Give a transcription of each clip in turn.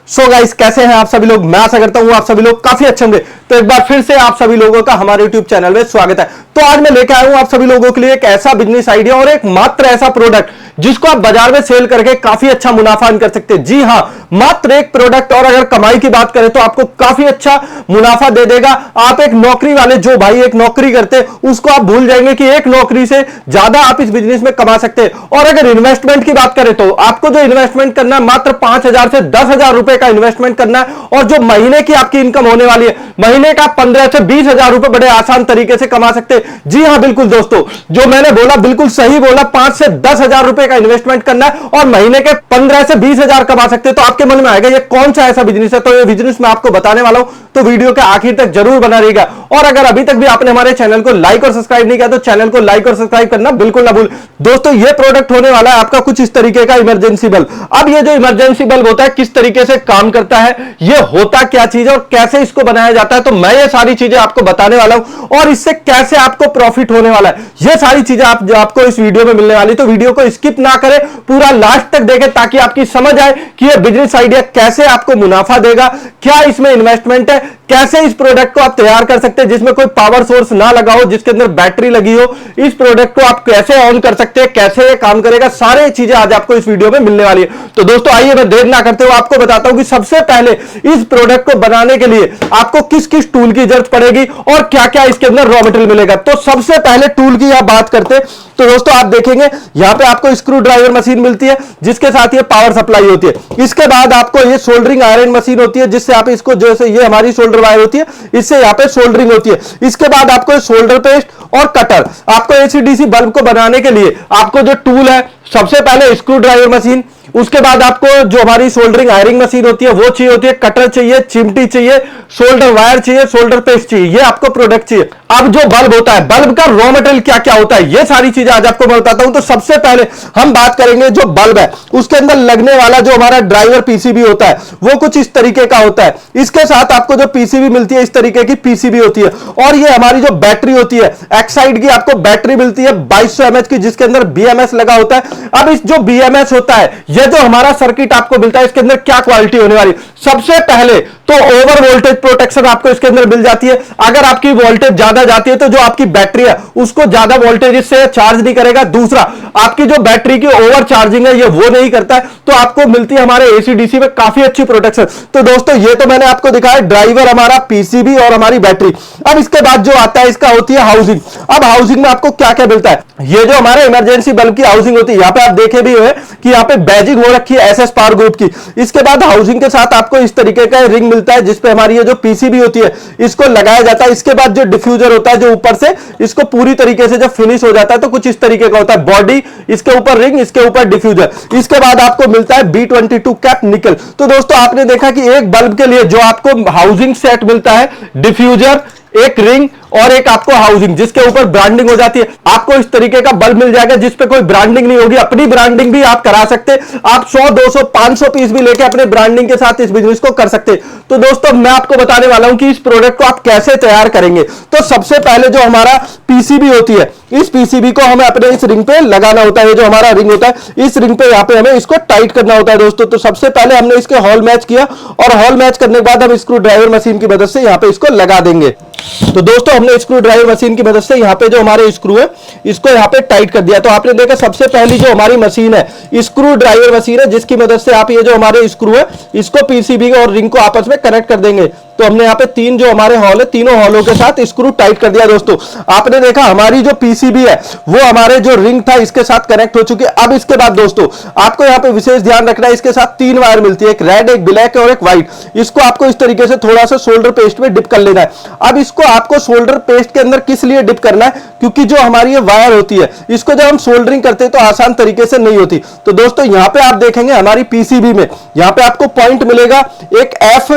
So guys, कैसे हैं आप सभी लोग। मैं आशा करता हूं आप सभी लोग काफी अच्छे होंगे। तो एक बार फिर से आप सभी लोगों का हमारे यूट्यूब चैनल में स्वागत है। तो आज मैं लेकर आया हूं आप सभी लोगों के लिए एक ऐसा बिजनेस आइडिया और एक मात्र ऐसा प्रोडक्ट जिसको आप बाजार में सेल करके काफी अच्छा मुनाफा कर सकते हैं। जी हां, मात्र एक प्रोडक्ट, और अगर कमाई की बात करें तो आपको काफी अच्छा मुनाफा दे देगा। आप एक नौकरी वाले जो भाई एक नौकरी करते उसको आप भूल जाएंगे कि एक नौकरी से ज्यादा आप इस बिजनेस में कमा सकते हैं। और अगर इन्वेस्टमेंट की बात करें तो आपको जो इन्वेस्टमेंट करना है मात्र 5,000 से 10,000 रुपए का इन्वेस्टमेंट करना है, और जो महीने की आपकी इनकम होने वाली है, महीने का 15 से 20,000 रुपए बड़े आसान तरीके से कमा सकते हैं। जी हां बिल्कुल दोस्तों, जो मैंने बोला बिल्कुल सही बोला। 5 से 10,000 रुपए का इन्वेस्टमेंट करना है और महीने के 15 से 20,000 कमा सकते हैं। तो आपके मन में आएगा ये कौन सा ऐसा बिजनेस है। तो ये बिजनेस मैं आपको बताने वाला हूं, तो वीडियो के आखिर तक जरूर बना रहिएगा। और अगर अभी तक भी आपने हमारे चैनल को लाइक और सब्सक्राइब नहीं किया तो चैनल को लाइक और सब्सक्राइब करना बिल्कुल ना भूल। दोस्तों, ये प्रोडक्ट होने वाला है आपका कुछ इस तरीके का इमरजेंसी बल्ब। अब ये जो इमरजेंसी बल्ब होता है किस तरीके से काम करता है, ये होता क्या चीज है और कैसे इसको बनाया जाता है, तो मैं ये सारी चीजें आपको बताने वाला हूं। और इससे कैसे आपको प्रॉफिट होने वाला है, ये सारी चीजें आपको इस वीडियो में मिलने वाली। तो वीडियो को स्किप ना करें, पूरा लास्ट तक देखें ताकि आपकी समझ आए कि ये बिजनेस आइडिया कैसे आपको मुनाफा देगा, क्या इसमें इन्वेस्टमेंट है, कैसे इस प्रोडक्ट को आप तैयार कर सकते हैं जिसमें कोई पावर सोर्स ना लगा हो, जिसके अंदर बैटरी लगी हो। इस प्रोडक्ट को आप कैसे ऑन कर सकते हैं, कैसे ये काम करेगा, सारी चीजें आज आपको इस वीडियो में मिलने वाली है। तो दोस्तों आइए मैं देर ना करते हुए आपको बताता हूं कि सबसे पहले इस प्रोडक्ट को बनाने के लिए आपको किस किस टूल की जरूरत पड़ेगी और क्या क्या इसके अंदर रॉ मटेरियल मिलेगा। तो सबसे पहले टूल की आप बात करते हैं तो दोस्तों आप देखेंगे यहां पे आपको स्क्रू ड्राइवर मशीन मिलती है जिसके साथ ये पावर सप्लाई होती है। इसके बाद आपको ये सोल्डरिंग आयरन मशीन होती है जिससे आप इसको, जैसे ये हमारी सोल्डर वायर होती है, इससे यहां पे सोल्डरिंग होती है। इसके बाद आपको सोल्डर पेस्ट और कटर। आपको एसीडीसी बल्ब को बनाने के लिए आपको जो टूल है, सबसे पहले स्क्रू ड्राइवर मशीन, उसके बाद आपको जो हमारी सोल्डरिंग आयरिंग मशीन होती है वो चाहिए होती है, कटर चाहिए, चिमटी चाहिए, सोल्डर वायर चाहिए, सोल्डर पेस्ट चाहिए, ये आपको प्रोडक्ट चाहिए। अब जो बल्ब होता है, बल्ब का रॉ मटेरियल क्या क्या होता है, ये सारी चीजें आज आपको मैं बताता हूं। तो सबसे पहले हम बात करेंगे जो बल्ब है उसके अंदर लगने वाला जो हमारा ड्राइवर पीसीबी होता है वो कुछ इस तरीके का होता है। इसके साथ आपको जो पीसीबी मिलती है इस तरीके की पीसीबी होती है। और ये हमारी जो बैटरी होती है, एक्साइड की आपको बैटरी मिलती है 2200 mAh की, जिसके अंदर बीएमएस लगा होता है। अब इस जो बीएमएस होता है, ये जो हमारा सर्किट आपको मिलता है, इसके अंदर क्या क्वालिटी होने वाली। सबसे पहले तो ओवर वोल्टेज प्रोटेक्शन आपको इसके अंदर मिल जाती है। अगर आपकी वोल्टेज ज्यादा जाती है तो जो आपकी बैटरी है उसको ज्यादा वोल्टेज से चार्ज नहीं करेगा। दूसरा, आपकी जो बैटरी की ओवर चार्जिंग है ये वो नहीं करता है, तो आपको मिलती है हमारे एसीडीसी में काफी अच्छी प्रोटेक्शन। तो दोस्तों ये तो मैंने आपको दिखाया ड्राइवर, हमारा पीसीबी और हमारी बैटरी। अब इसके बाद जो आता है इसका होती है हाउसिंग। अब हाउसिंग में आपको क्या क्या मिलता है, ये जो हमारे इमरजेंसी बल्ब की हाउसिंग होती है, यहां पे आप देखे भी हुए कि यहां पे बैजिंग हो रखी है एसएस पावर ग्रुप की। इसके बाद हाउसिंग के साथ आपको इस तरीके का रिंग मिलता है जिसपे हमारी ये जो पीसीबी होती है इसको लगाया जाता है। इसके बाद जो डिफ्यूजर होता है जो ऊपर से इसको पूरी तरीके से जब फिनिश हो जाता है तो कुछ इस तरीके का होता है, बॉडी, इसके ऊपर रिंग, इसके ऊपर डिफ्यूजर। इसके बाद आपको मिलता है B22 कैप निकल। तो दोस्तों आपने देखा कि एक बल्ब के लिए जो आपको हाउसिंग सेट मिलता है, डिफ्यूजर, एक रिंग और एक आपको हाउसिंग जिसके ऊपर ब्रांडिंग हो जाती है। आपको इस तरीके का बल्ब मिल जाएगा जिसपे कोई ब्रांडिंग नहीं होगी। अपनी ब्रांडिंग भी आप करा सकते, आप 100, 200, 500 पीस भी लेके अपने ब्रांडिंग के साथ इस बिजनेस को कर सकते। तो दोस्तों मैं आपको बताने वाला हूं कि इस प्रोडक्ट को आप कैसे तैयार करेंगे। तो सबसे पहले जो हमारा पीसीबी होती है, इस पीसीबी को हमें अपने इस रिंग पे लगाना होता है। जो हमारा रिंग होता है इस रिंग पे, यहां पे हमें इसको टाइट करना होता है दोस्तों। तो सबसे पहले हमने इसके हॉल मैच किया और हॉल मैच करने के बाद हम स्क्रू ड्राइवर मशीन की मदद से यहां पे इसको लगा देंगे। तो दोस्तों हमने स्क्रू ड्राइवर मशीन की मदद से यहां पे जो हमारे स्क्रू है इसको यहां पे टाइट कर दिया। तो आपने देखा सबसे पहली जो हमारी मशीन है स्क्रू ड्राइवर मशीन है जिसकी मदद से आप ये जो हमारे स्क्रू है इसको पीसीबी और रिंग को आपस में कनेक्ट कर देंगे। तो हमने यहाँ पे तीन जो हमारे हॉल है, तीनों हॉलों के साथ स्क्रू टाइट कर दिया। दोस्तों आपने देखा हमारी जो पीसीबी है वो हमारे जो रिंग था इसके साथ कनेक्ट हो चुकी है। अब इसके बाद दोस्तों आपको यहाँ पे विशेष ध्यान रखना है, इसके साथ 3 वायर मिलती है, एक रेड, एक ब्लैक और एक व्हाइट। इसको आपको इस तरीके से थोड़ा सा सोल्डर पेस्ट में डिप कर लेना है। अब इसको आपको सोल्डर पेस्ट के अंदर किस लिए डिप करना है, क्योंकि जो हमारी ये वायर होती है इसको जब हम सोल्डरिंग करते हैं तो आसान तरीके से नहीं होती। तो दोस्तों यहाँ पे आप देखेंगे हमारी पीसीबी में यहाँ पे आपको पॉइंट मिलेगा, एक एफ,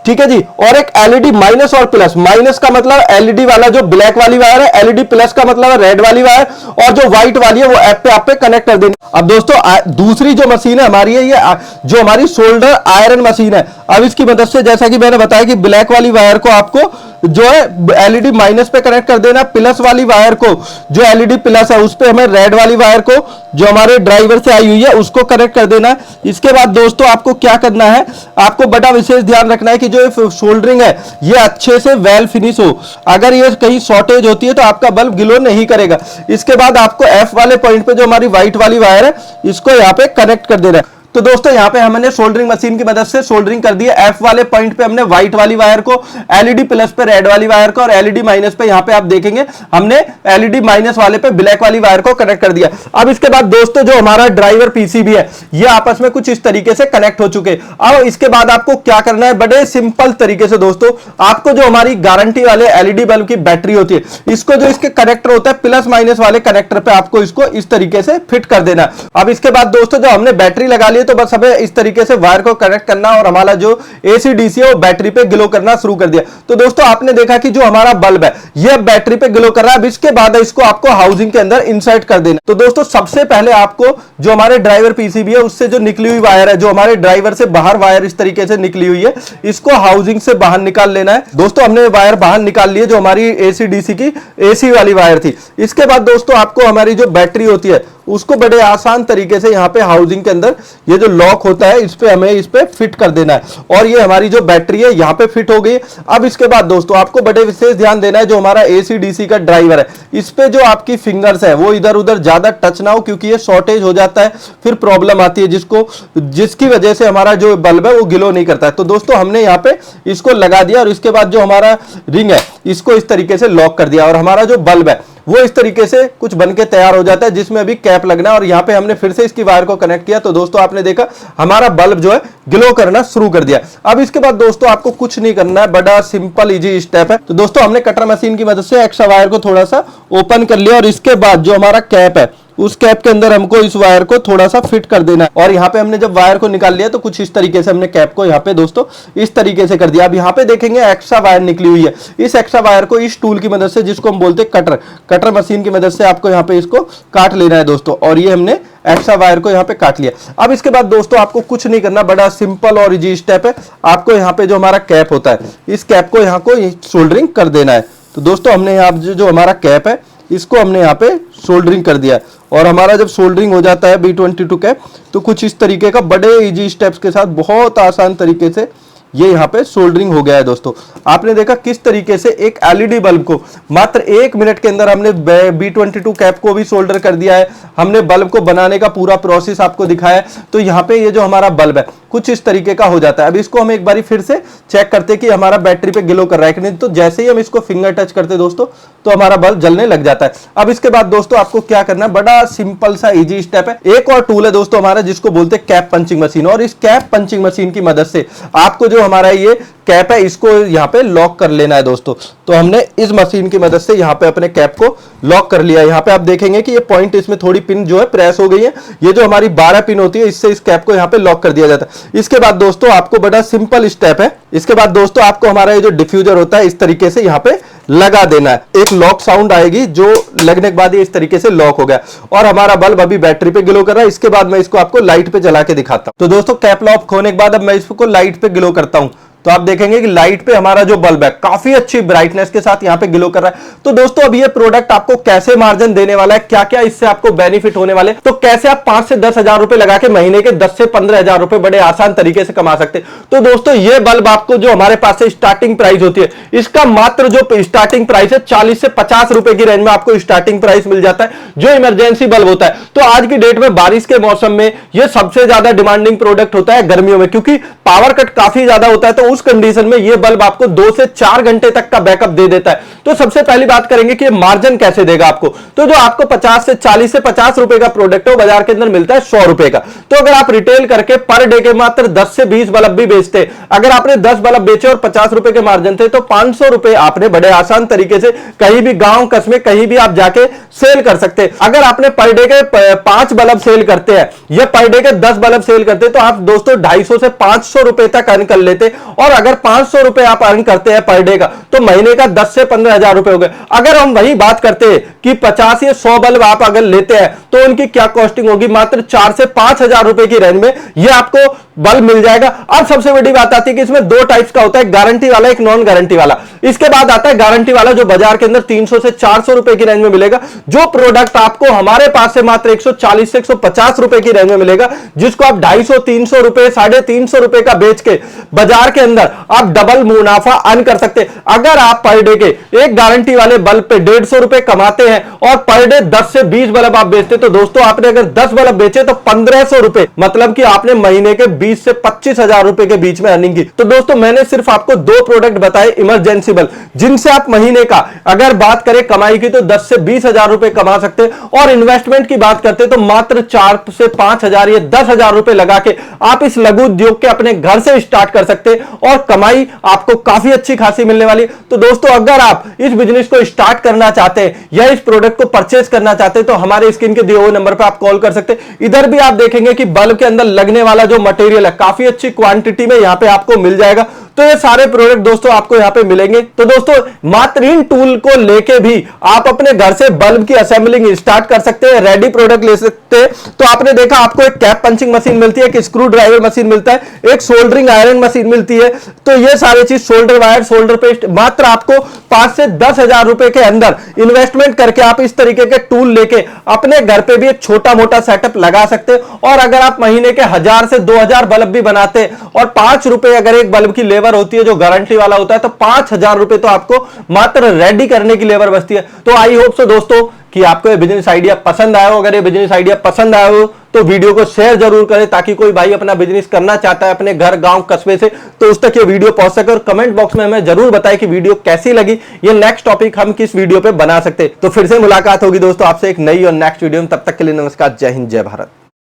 ठीक है जी, और एक एलईडी माइनस और प्लस। माइनस का मतलब एलईडी वाला जो ब्लैक वाली वायर है, एलईडी प्लस का मतलब है रेड वाली वायर, और जो व्हाइट वाली है वो एफ पे आप पे कनेक्ट कर देंगे। अब दोस्तों दूसरी जो मशीन है हमारी है, ये जो हमारी सोल्डर आयरन मशीन है। अब इसकी मदद से जैसा कि मैंने बताया कि ब्लैक वाली वायर को आपको जो है एलईडी माइनस पे कनेक्ट कर देना, प्लस वाली वायर को जो एलईडी प्लस है उस पे हमें रेड वाली वायर को जो हमारे ड्राइवर से आई हुई है उसको कनेक्ट कर देना है। इसके बाद दोस्तों आपको क्या करना है, आपको बड़ा विशेष ध्यान रखना है कि जो सोल्डरिंग है ये अच्छे से वेल फिनिश हो। अगर ये कहीं शॉर्टेज होती है तो आपका बल्ब ग्लो नहीं करेगा। इसके बाद आपको एफ वाले पॉइंट पे जो हमारी व्हाइट वाली वायर है इसको यहाँ पे कनेक्ट कर देना है। तो दोस्तों यहाँ पे हमने सोल्डरिंग मशीन की मदद से सोल्डरिंग कर दी है। एफ वाले पॉइंट पे हमने व्हाइट वाली वायर को, एलईडी प्लस पे रेड वाली वायर को और एलईडी माइनस पे यहाँ पे आप देखेंगे हमने एलईडी माइनस वाले पे ब्लैक वाली वायर को कनेक्ट कर दिया। अब इसके बाद दोस्तों जो हमारा ड्राइवर पीसीबी है ये आपस में कुछ इस तरीके से कनेक्ट हो चुके। अब इसके बाद आपको क्या करना है, बड़े सिंपल तरीके से दोस्तों आपको जो हमारी गारंटी वाले एलईडी बल्ब की बैटरी होती है इसको जो इसके कनेक्टर होता है प्लस माइनस वाले कनेक्टर पे आपको इसको इस तरीके से फिट कर देना। अब इसके बाद दोस्तों जो हमने बैटरी लगा ली है तो बस हमें इस तरीके से वायर को कनेक्ट करना और हमारा जो एसी डीसी है वो बैटरी पे ग्लो करना शुरू कर दिया। तो दोस्तों आपने देखा कि जो हमारा बल्ब है ये बैटरी पे ग्लो कर रहा है। अब इसके बाद इसको आपको हाउसिंग के अंदर इंसर्ट कर देना। तो दोस्तों सबसे पहले आपको जो हमारे ड्राइवर पीसीबी है उससे जो निकली हुई वायर है, जो हमारे ड्राइवर से बाहर वायर इस तरीके से निकली हुई है, इसको हाउसिंग से बाहर निकाल लेना है। दोस्तों हमने वायर बाहर निकाल ली है जो हमारी एसी डीसी की एसी वाली वायर थी। इसके बाद दोस्तों आपको हमारी जो बैटरी होती है उसको बड़े आसान तरीके से यहाँ पे हाउसिंग के अंदर ये जो लॉक होता है इस पे हमें इस पे फिट कर देना है और ये हमारी जो बैटरी है यहाँ पे फिट हो गई। अब इसके बाद दोस्तों आपको बड़े विशेष ध्यान देना है, जो हमारा एसी डीसी का ड्राइवर है इस पे जो आपकी फिंगर्स है वो इधर उधर ज्यादा टच ना हो, क्योंकि ये शॉर्टेज हो जाता है फिर प्रॉब्लम आती है जिसकी वजह से हमारा जो बल्ब है वो ग्लो नहीं करता है। तो दोस्तों हमने यहाँ पे इसको लगा दिया और इसके बाद जो हमारा रिंग है इसको इस तरीके से लॉक कर दिया और हमारा जो बल्ब है वो इस तरीके से कुछ बनके तैयार हो जाता है जिसमें अभी कैप लगना है। और यहाँ पे हमने फिर से इसकी वायर को कनेक्ट किया तो दोस्तों आपने देखा हमारा बल्ब जो है ग्लो करना शुरू कर दिया। अब इसके बाद दोस्तों आपको कुछ नहीं करना है, बड़ा सिंपल इजी स्टेप है। तो दोस्तों हमने कटर मशीन की मदद से एक्स्ट्रा वायर को थोड़ा सा ओपन कर लिया और इसके बाद जो हमारा कैप है उस कैप के अंदर हमको इस वायर को थोड़ा सा फिट कर देना है। और यहाँ पे हमने जब वायर को निकाल लिया तो कुछ इस तरीके से हमने कैप को यहाँ पे दोस्तों इस तरीके से कर दिया। अब यहाँ पे देखेंगे एक्स्ट्रा वायर निकली हुई है, इस एक्स्ट्रा वायर को इस टूल की मदद से, जिसको हम बोलते हैं कटर मशीन की मदद से आपको यहाँ पे इसको काट लेना है दोस्तों। और ये हमने एक्स्ट्रा वायर को यहाँ पे काट लिया। अब इसके बाद दोस्तों आपको कुछ नहीं करना, बड़ा सिंपल और इजी स्टेप है। आपको यहाँ पे जो हमारा कैप होता है इस कैप को यहाँ को सोल्डरिंग कर देना है। तो दोस्तों हमने यहाँ जो हमारा कैप है इसको हमने यहाँ पे सोल्डरिंग कर दिया और हमारा जब सोल्डरिंग हो जाता है B22 कैप तो कुछ इस तरीके का बड़े इजी स्टेप्स के साथ बहुत आसान तरीके से ये यहाँ पे सोल्डरिंग हो गया है। दोस्तों आपने देखा किस तरीके से एक एलईडी बल्ब को मात्र 1 मिनट के अंदर हमने B22 कैप को भी सोल्डर कर दिया है। हमने बल्ब को बनाने का पूरा प्रोसेस आपको दिखाया। तो यहाँ पे ये जो हमारा बल्ब है कुछ इस तरीके का हो जाता है। अब इसको हम एक बारी फिर से चेक करते हैं कि हमारा बैटरी पे ग्लो कर रहा है कि नहीं। तो जैसे ही हम इसको फिंगर टच करते दोस्तों तो हमारा बल्ब जलने लग जाता है। अब इसके बाद दोस्तों आपको क्या करना है, बड़ा सिंपल सा इजी स्टेप है। एक और टूल है दोस्तों हमारा जिसको बोलते हैं कैप पंचिंग मशीन, और इस कैप पंचिंग मशीन की मदद से आपको जो हमारा ये कैप है इसको यहाँ पे लॉक कर लेना है दोस्तों। तो हमने इस मशीन की मदद से यहाँ पे अपने कैप को लॉक कर लिया। यहाँ पे आप देखेंगे कि ये पॉइंट इसमें थोड़ी पिन जो है प्रेस हो गई है। ये जो हमारी 12 पिन होती है इससे इस कैप को यहाँ पे लॉक कर दिया जाता है। इसके बाद दोस्तों आपको बड़ा सिंपल स्टेप है, इसके बाद दोस्तों आपको हमारा ये जो डिफ्यूजर होता है इस तरीके से यहाँ पे लगा देना है। एक लॉक साउंड आएगी जो लगने के बाद ये इस तरीके से लॉक हो गया और हमारा बल्ब अभी बैटरी पे ग्लो कर रहा है। इसके बाद मैं इसको आपको लाइट पे जला के दिखाता हूं। तो दोस्तों कैप लॉक खोने के बाद अब मैं इसको लाइट पे ग्लो करता हूं तो आप देखेंगे कि लाइट पे हमारा जो बल्ब है काफी अच्छी ब्राइटनेस के साथ यहाँ पे ग्लो कर रहा है। तो दोस्तों अब ये प्रोडक्ट आपको कैसे मार्जिन देने वाला है, क्या क्या इससे आपको बेनिफिट होने वाले, तो कैसे आप 5 से 10 हजार रुपए लगा के महीने के 10 से 15 हजार रुपए बड़े आसान तरीके से कमा सकते। तो दोस्तों ये बल्ब आपको जो हमारे पास से स्टार्टिंग प्राइस होती है इसका मात्र जो स्टार्टिंग प्राइस है 40 से 50 रुपए की रेंज में आपको स्टार्टिंग प्राइस मिल जाता है, जो इमरजेंसी बल्ब होता है। तो आज की डेट में बारिश के मौसम में यह सबसे ज्यादा डिमांडिंग प्रोडक्ट होता है गर्मियों में, क्योंकि पावर कट काफी ज्यादा होता है। तो उस कंडीशन में यह बल्ब आपको 2 से 4 घंटे तक का बैकअप दे देता है। तो सबसे पहली बात करेंगे कि मार्जिन कैसे देगा आपको। तो जो आपको 40 से 50 रुपए का प्रोडक्ट है वो बाजार के अंदर मिलता है 100 रुपए का। तो अगर आप रिटेल करके पर डे के मात्र 10 से 20 बल्ब भी बेचते, अगर आपने 10 बल्ब बेचे और 50 रुपए के मार्जिन थे तो 500 रुपए आपने बड़े आसान तरीके से कहीं भी गांव कस्बे कहीं भी आप जाके सेल कर सकते हैं। अगर आपने पर डे के 5 बल्ब सेल करते हैं या पर डे के 10 बल्ब सेल करते हैं तो आप दोस्तों 250 से 500 रुपए तक अर्न कर लेते और अगर 500 रुपए आप अर्न करते हैं पर डे का, तो महीने का 10 से 15,000 रुपए हो गए। अगर हम वही बात करते हैं कि 50 या 100 बल्ब आप अगर लेते हैं तो उनकी क्या कॉस्टिंग होगी, मात्र 4 से 5,000 रुपए की रेंज में यह आपको बल्ब मिल जाएगा। अब सबसे बड़ी बात आती है कि इसमें दो टाइप्स का होता है, गारंटी वाला, एक नॉन गारंटी वाला। इसके बाद आता है गारंटी वाला, जो बाजार के अंदर 300 से 400 रुपए की रेंज में मिलेगा। जो प्रोडक्ट आपको हमारे पास से मात्र 140 से 150 रुपए की रेंज में मिलेगा, जिसको आप 250, 300 रुपए, 350 रुपए का बेच के बाजार के अंदर आप डबल मुनाफा अर्न कर सकते हैं। अगर आप पर डे के एक गारंटी वाले बल्ब पे 150 रुपए कमाते हैं और पर डे 10 से 20 बल्ब आप बेचते, तो दोस्तों आपने अगर 10 बल्ब बेचे तो 1500 रुपए, मतलब कि आपने महीने के 20 से 25,000 रुपए के बीच में अर्निंग की। तो दोस्तों मैंने सिर्फ आपको दो प्रोडक्ट बताए इमरजेंसी बल्ब, जिनसे आप महीने का अगर बात करें कमाई की तो 10 से 20,000 रुपए कमा सकते हैं। और इन्वेस्टमेंट की बात करते हैं तो मात्र 4 से 5,000 या 10,000 रुपए लगा के आप इस लघु उद्योग के अपने घर से स्टार्ट कर सकते हैं और कमाई आपको काफी अच्छी खासी मिलने वाली। तो दोस्तों अगर आप इस बिजनेस को स्टार्ट करना चाहते हैं या इस प्रोडक्ट को परचेज करना चाहते हैं तो हमारे स्क्रीन के दिए हुए नंबर पर आप कॉल कर सकते हैं। इधर भी आप देखेंगे कि बल्ब के अंदर लगने वाला जो मटेरियल है काफी अच्छी क्वांटिटी में यहां पे आपको मिल जाएगा। तो ये सारे प्रोडक्ट दोस्तों आपको यहां पे मिलेंगे। तो दोस्तों मात्र इन टूल को लेके भी आप अपने घर से बल्ब की असेंबलिंग स्टार्ट कर सकते हैं, रेडी प्रोडक्ट ले सकते हैं। तो आपने देखा आपको एक कैप पंचिंग मशीन मिलती है, एक स्क्रू ड्राइवर मशीन मिलता है, एक सोल्डरिंग आयरन मशीन मिलती है। तो ये सारी चीज, सोल्डर वायर, सोल्डर पेस्ट, मात्र आपको 5 से 10,000 रुपए के अंदर इन्वेस्टमेंट करके आप इस तरीके के टूल लेके अपने घर पे भी एक छोटा मोटा सेटअप लगा सकते हैं। और अगर आप महीने के 1000 से 2000 बल्ब भी बनाते हैं और 5 रुपए अगर एक बल्ब की लेबर होती है जो गारंटी वाला होता है, तो 5,000 रुपए तो आपको मात्र रेडी करने की लेबर बचती है। तो आई होप सो दोस्तों कि आपको ये बिजनेस आइडिया पसंद आया हो। अगर ये बिजनेस आइडिया पसंद आया हो तो वीडियो को शेयर जरूर करें, ताकि कोई भाई अपना बिजनेस करना चाहता है अपने घर, गांव, कस्बे से, तो उस तक ये वीडियो पहुंच सके। और कमेंट बॉक्स में हमें जरूर बताएं कि वीडियो कैसी लगी, ये नेक्स्ट टॉपिक हम किस वीडियो पे बना सकते हैं। तो फिर से मुलाकात होगी दोस्तों आपसे एक नई और नेक्स्ट वीडियो में। तब तक के लिए नमस्कार, जय हिंद, जय भारत।